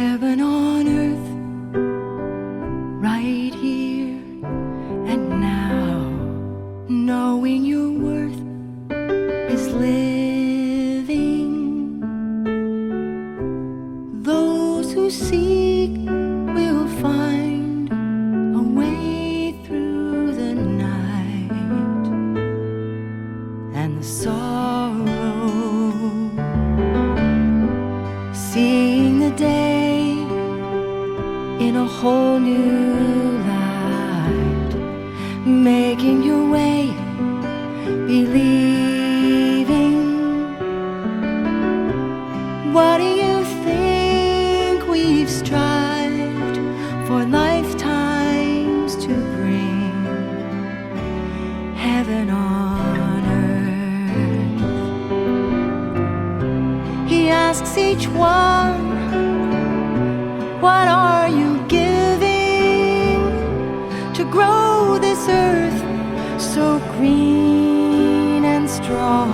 heaven on earth, right here and now. Knowing your worth is living. Those who seek will find a way through the night and the sorrow. Seeing the day in a whole new light, making your way, believing. What do you think we've strived for lifetimes to bring? Heaven on earth. He asks each one, what are you giving to grow this earth so green and strong?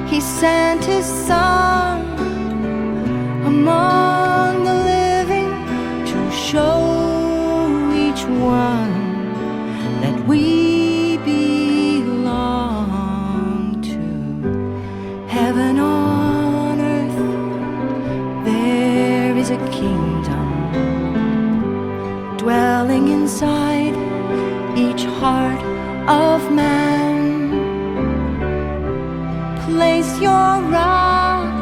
He sent his son among the living to show each one that we belong to heaven on earth. There is a kingdom dwelling inside each heart of man. Place your rock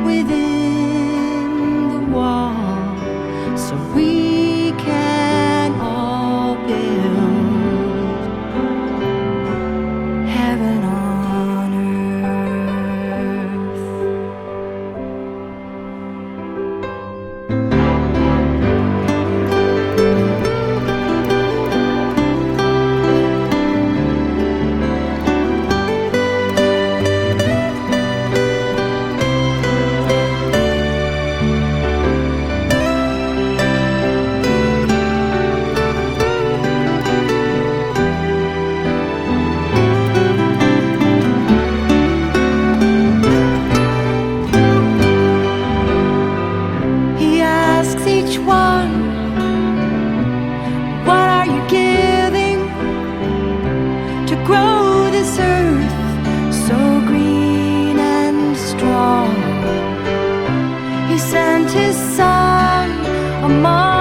within the wall so we can all build heaven on earth. Each one, what are you giving to grow this earth so green and strong? He sent his son among